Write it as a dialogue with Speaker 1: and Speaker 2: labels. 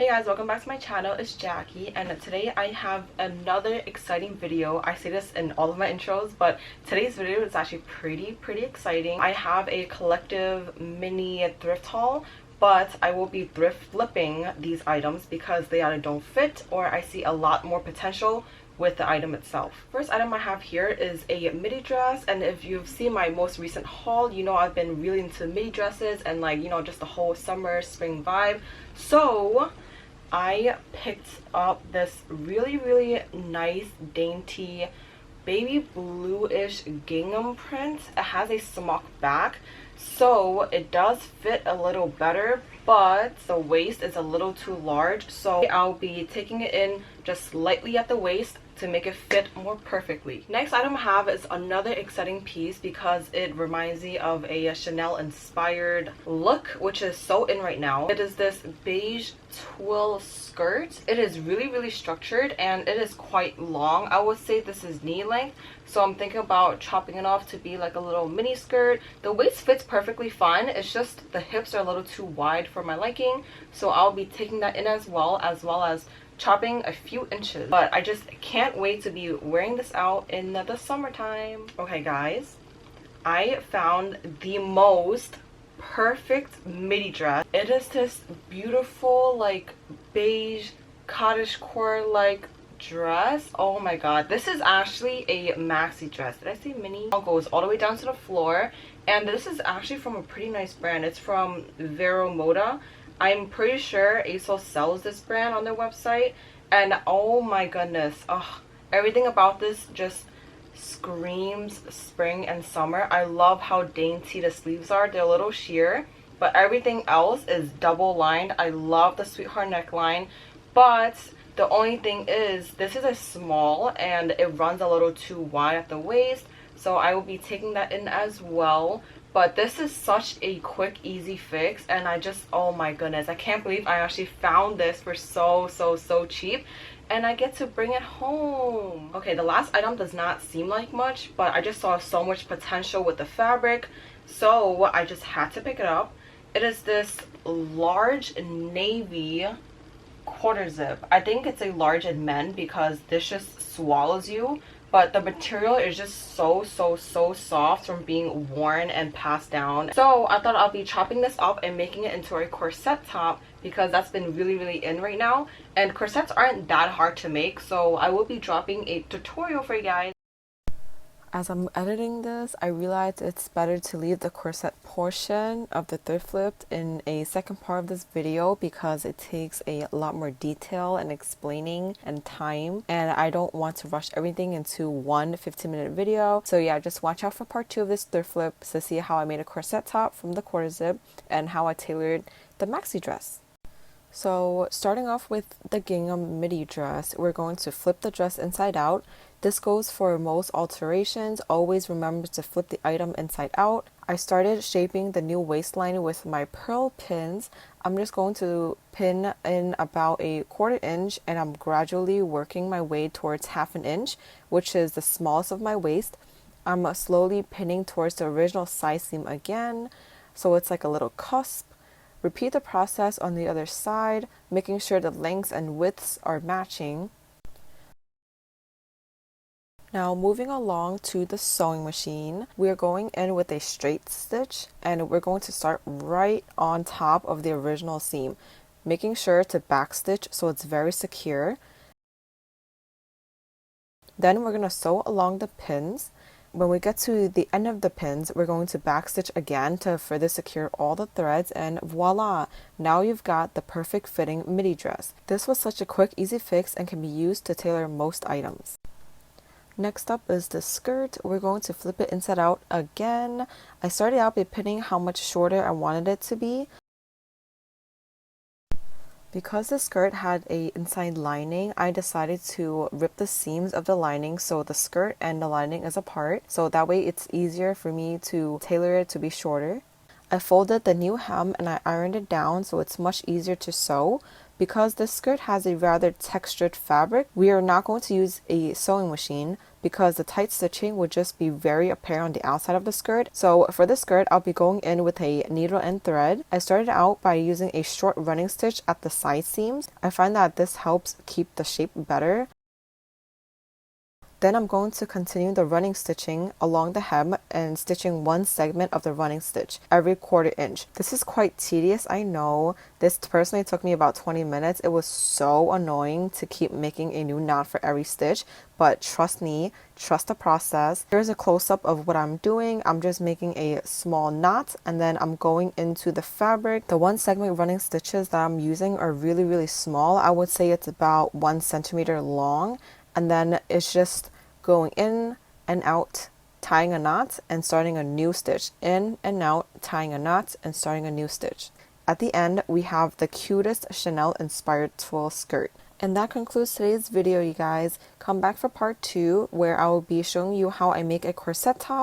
Speaker 1: Hey guys, welcome back to my channel. It's Jackie, and today I have another exciting video. I say this in all of my intros, but today's video is actually pretty exciting. I have a collective mini thrift haul, but I will be thrift flipping these items because they either don't fit or I see a lot more potential with the item itself. First item I have here is a midi dress, and if you've seen my most recent haul, you know I've been really into midi dresses and just the whole summer spring vibe. So I picked up this really nice dainty baby bluish gingham print. It has a smock back, so it does fit a little better, but the waist is a little too large, so I'll be taking it in just slightly at the waist to make it fit more perfectly. Next item I have is another exciting piece because it reminds me of a Chanel inspired look, which is so in right now. It is this beige twill skirt. It is really structured and it is quite long. I would say this is knee length, so I'm thinking about chopping it off to be like a little mini skirt. The waist fits perfectly fine, it's just the hips are a little too wide for my liking, so I'll be taking that in as well as chopping a few inches. But I just can't wait to be wearing this out in the summertime. Okay guys, I found the most perfect midi dress. It is this beautiful like beige cottagecore like dress. Oh my god, this is actually a maxi dress. Did I say mini? It goes all the way down to the floor, and this is actually from a pretty nice brand. It's from Vero Moda. I'm pretty sure ASOS sells this brand on their website, and oh my goodness, everything about this just screams spring and summer. I love how dainty the sleeves are. They're a little sheer, but everything else is double lined. I love the sweetheart neckline, but the only thing is this is a small and it runs a little too wide at the waist, so I will be taking that in as well. But this is such a quick, easy fix, and I just, oh my goodness, I can't believe I actually found this for so cheap, and I get to bring it home. Okay, the last item does not seem like much, but I just saw so much potential with the fabric, so I just had to pick it up. It is this large navy quarter zip. I think it's a large in men because this just swallows you, but the material is just so soft from being worn and passed down. So I thought I'll be chopping this up and making it into a corset top because that's been really in right now, and corsets aren't that hard to make, so I will be dropping a tutorial for you guys. As I'm editing this, I realized it's better to leave the corset portion of the thrift flip in a second part of this video because it takes a lot more detail and explaining and time, and I don't want to rush everything into one 15-minute video. So yeah, just watch out for part 2 of this thrift flip to see how I made a corset top from the quarter zip and how I tailored the maxi dress. So starting off with the gingham midi dress, we're going to flip the dress inside out. This goes for most alterations. Always remember to flip the item inside out. I started shaping the new waistline with my pearl pins. I'm just going to pin in about a 1/4 inch, and I'm gradually working my way towards 1/2 inch, which is the smallest of my waist. I'm slowly pinning towards the original side seam again, so it's like a little cusp. Repeat the process on the other side, making sure the lengths and widths are matching. Now moving along to the sewing machine, we are going in with a straight stitch, and we're going to start right on top of the original seam, making sure to backstitch so it's very secure. Then we're going to sew along the pins. When we get to the end of the pins, we're going to backstitch again to further secure all the threads, and voila! Now you've got the perfect fitting midi dress. This was such a quick, easy fix and can be used to tailor most items. Next up is the skirt. We're going to flip it inside out again. I started out by pinning how much shorter I wanted it to be. Because the skirt had a inside lining, I decided to rip the seams of the lining so the skirt and the lining is apart, so that way it's easier for me to tailor it to be shorter. I folded the new hem and I ironed it down so it's much easier to sew. Because this skirt has a rather textured fabric, we are not going to use a sewing machine because the tight stitching would just be very apparent on the outside of the skirt. So for this skirt, I'll be going in with a needle and thread. I started out by using a short running stitch at the side seams. I find that this helps keep the shape better. Then I'm going to continue the running stitching along the hem and stitching one segment of the running stitch every 1/4 inch. This is quite tedious, I know. This personally took me about 20 minutes. It was so annoying to keep making a new knot for every stitch, but trust me, trust the process. Here's a close-up of what I'm doing. I'm just making a small knot and then I'm going into the fabric. The one segment running stitches that I'm using are really, really small. I would say it's about 1 centimeter long. And then it's just going in and out, tying a knot and starting a new stitch, in and out, tying a knot and starting a new stitch. At the end, we have the cutest Chanel inspired twill skirt. And that concludes today's video, you guys. Come back for part 2 where I will be showing you how I make a corset top